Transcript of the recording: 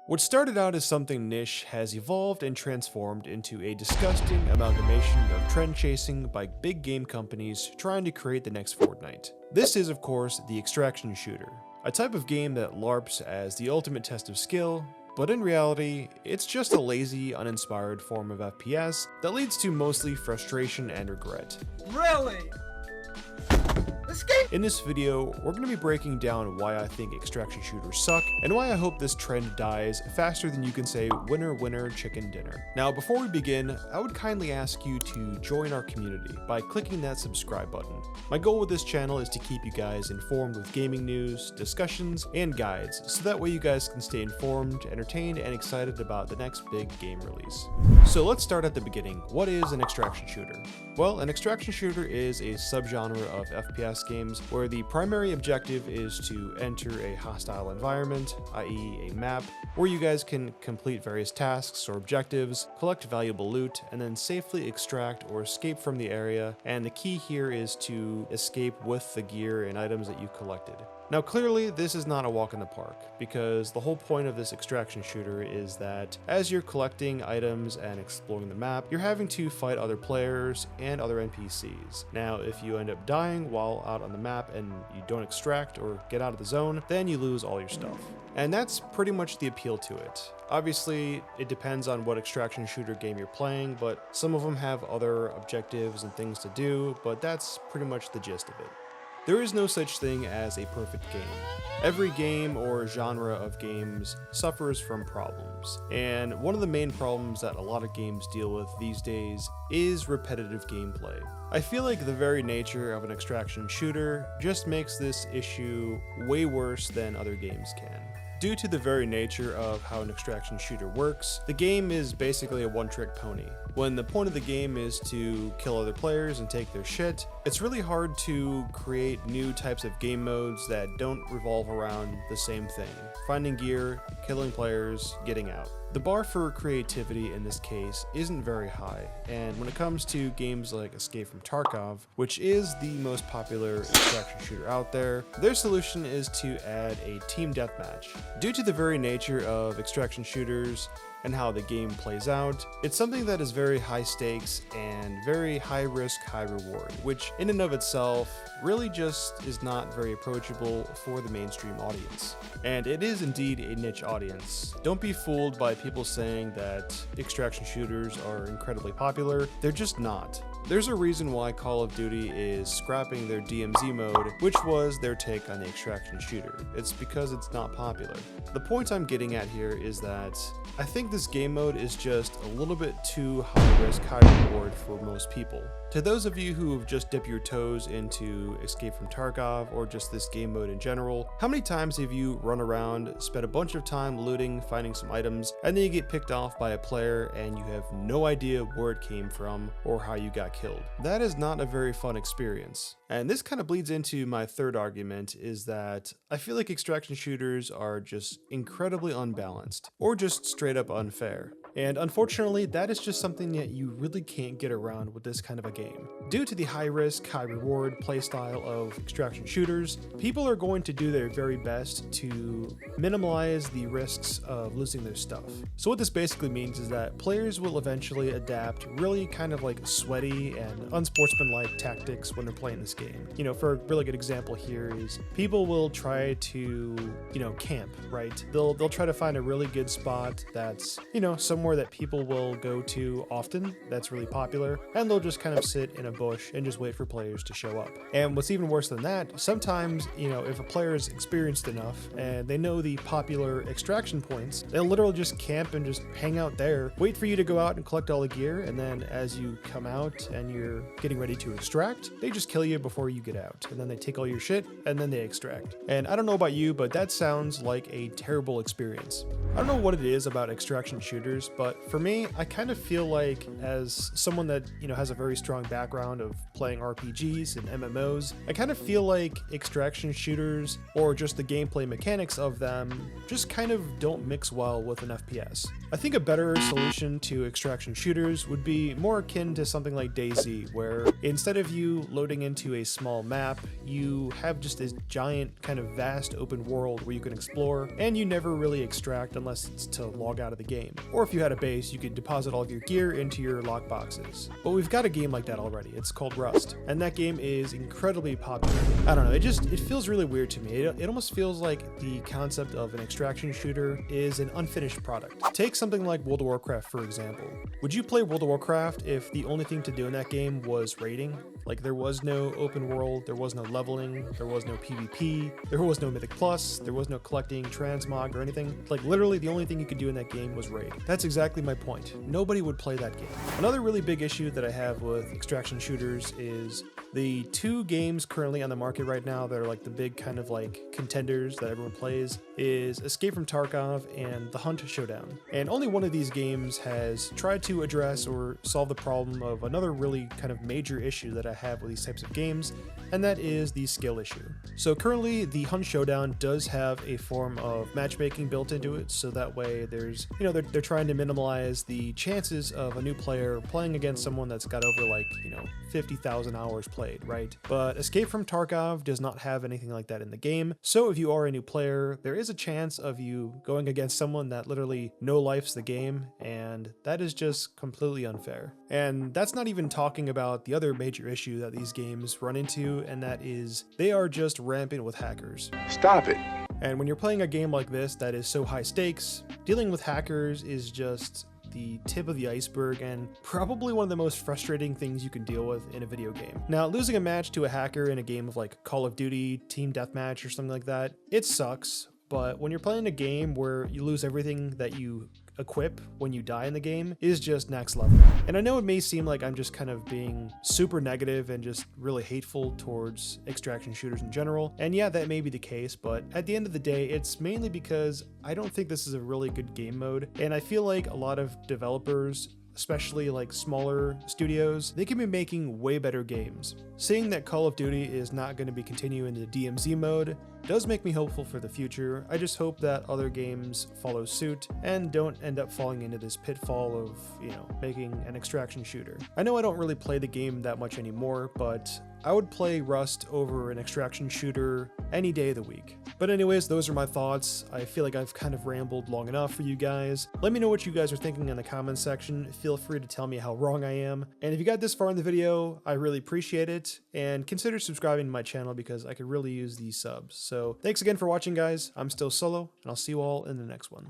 What started out as something niche has evolved and transformed into a disgusting amalgamation of trend chasing by big game companies trying to create the next Fortnite. This is, of course, the extraction shooter, a type of game that LARPs as the ultimate test of skill, but in reality, it's just a lazy, uninspired form of FPS that leads to mostly frustration and regret. Really? Escape! In this video, we're going to be breaking down why I think extraction shooters suck, and why I hope this trend dies faster than you can say winner winner chicken dinner. Now before we begin, I would kindly ask you to join our community by clicking that subscribe button. My goal with this channel is to keep you guys informed with gaming news, discussions, and guides, so that way you guys can stay informed, entertained, and excited about the next big game release. So let's start at the beginning. What is an extraction shooter? Well, an extraction shooter is a subgenre of FPS games where the primary objective is to enter a hostile environment, i.e. a map, where you guys can complete various tasks or objectives, collect valuable loot, and then safely extract or escape from the area, and the key here is to escape with the gear and items that you've collected. Now clearly this is not a walk in the park, because the whole point of this extraction shooter is that as you're collecting items and exploring the map, you're having to fight other players and other NPCs. Now if you end up dying while out on the map and you don't extract or get out of the zone, then you lose all your stuff. And that's pretty much the appeal to it. Obviously, it depends on what extraction shooter game you're playing, but some of them have other objectives and things to do, but that's pretty much the gist of it. There is no such thing as a perfect game. Every game or genre of games suffers from problems, and one of the main problems that a lot of games deal with these days is repetitive gameplay. I feel like the very nature of an extraction shooter just makes this issue way worse than other games can. Due to the very nature of how an extraction shooter works, the game is basically a one-trick pony. When the point of the game is to kill other players and take their shit, it's really hard to create new types of game modes that don't revolve around the same thing: finding gear, killing players, getting out. The bar for creativity in this case isn't very high, and when it comes to games like Escape From Tarkov, which is the most popular extraction shooter out there, their solution is to add a team deathmatch. Due to the very nature of extraction shooters and how the game plays out, it's something that is very high stakes and very high risk, high reward, which in and of itself really just is not very approachable for the mainstream audience. And it is indeed a niche audience. Don't be fooled by people saying that extraction shooters are incredibly popular. They're just not. There's a reason why Call of Duty is scrapping their DMZ mode, which was their take on the extraction shooter. It's because it's not popular. The point I'm getting at here is that I think this game mode is just a little bit too high risk, high reward for most people. To those of you who have just dipped your toes into Escape From Tarkov or just this game mode in general, how many times have you run around, spent a bunch of time looting, finding some items, and then you get picked off by a player and you have no idea where it came from or how you got killed? That is not a very fun experience. And this kind of bleeds into my third argument, is that I feel like extraction shooters are just incredibly unbalanced, or just straight up unfair. And unfortunately, that is just something that you really can't get around with this kind of a game. Due to the high risk, high reward playstyle of extraction shooters, people are going to do their very best to minimize the risks of losing their stuff. So what this basically means is that players will eventually adapt really kind of like sweaty and unsportsmanlike tactics when they're playing this game. You know, for a really good example here is people will try to, camp, right? They'll try to find a really good spot that's, somewhere that people will go to often, that's really popular, and they'll just kind of sit in a bush and just wait for players to show up. And what's even worse than that, sometimes, if a player is experienced enough and they know the popular extraction points, they'll literally just camp and just hang out there, wait for you to go out and collect all the gear, and then as you come out and you're getting ready to extract, they just kill you before you get out, and then they take all your shit and then they extract. And I don't know about you, but that sounds like a terrible experience. I don't know what it is about extraction shooters, but for me, I kind of feel like, as someone that, has a very strong background of playing RPGs and MMOs, I kind of feel like extraction shooters, or just the gameplay mechanics of them, just kind of don't mix well with an FPS. I think a better solution to extraction shooters would be more akin to something like DayZ, where instead of you loading into a small map, you have just this giant kind of vast open world where you can explore, and you never really extract unless it's to log out of the game. Or if you had a base, you could deposit all of your gear into your lockboxes. But we've got a game like that already. It's called Rust, and that game is incredibly popular. I don't know, it feels really weird to me. It almost feels like the concept of an extraction shooter is an unfinished product. Take something like World of Warcraft, for example. Would you play World of Warcraft if the only thing to do in that game was raiding? Like, there was no open world, there was no leveling, there was no PvP, there was no Mythic Plus, there was no collecting transmog or anything. Like, literally the only thing you could do in that game was raid. That's exactly my point. Nobody would play that game. Another really big issue that I have with extraction shooters is the two games currently on the market right now that are like the big kind of like contenders that everyone plays is Escape From Tarkov and the Hunt Showdown. And only one of these games has tried to address or solve the problem of another really kind of major issue that I have with these types of games, and that is the skill issue. So currently the Hunt Showdown does have a form of matchmaking built into it, so that way there's, they're trying to minimize the chances of a new player playing against someone that's got over like, 50,000 hours played, right? But Escape From Tarkov does not have anything like that in the game, so if you are a new player, there is a chance of you going against someone that literally no-lifes the game, and that is just completely unfair. And that's not even talking about the other major issue that these games run into, and that is they are just rampant with hackers. Stop it. And when you're playing a game like this that is so high stakes, dealing with hackers is just the tip of the iceberg and probably one of the most frustrating things you can deal with in a video game. Now, losing a match to a hacker in a game of like Call of Duty, Team Deathmatch or something like that, it sucks. But when you're playing a game where you lose everything that you equip when you die in the game is just next level. And I know it may seem like I'm just kind of being super negative and just really hateful towards extraction shooters in general. And yeah, that may be the case, but at the end of the day, it's mainly because I don't think this is a really good game mode. And I feel like a lot of developers, especially like smaller studios, they can be making way better games. Seeing that Call of Duty is not going to be continuing the DMZ mode does make me hopeful for the future. I just hope that other games follow suit and don't end up falling into this pitfall of, making an extraction shooter. I know I don't really play the game that much anymore, but I would play Rust over an extraction shooter any day of the week. But anyways, those are my thoughts. I feel like I've kind of rambled long enough for you guys. Let me know what you guys are thinking in the comments section. Feel free to tell me how wrong I am. And if you got this far in the video, I really appreciate it. And consider subscribing to my channel because I could really use these subs. So thanks again for watching, guys. I'm still Solo, and I'll see you all in the next one.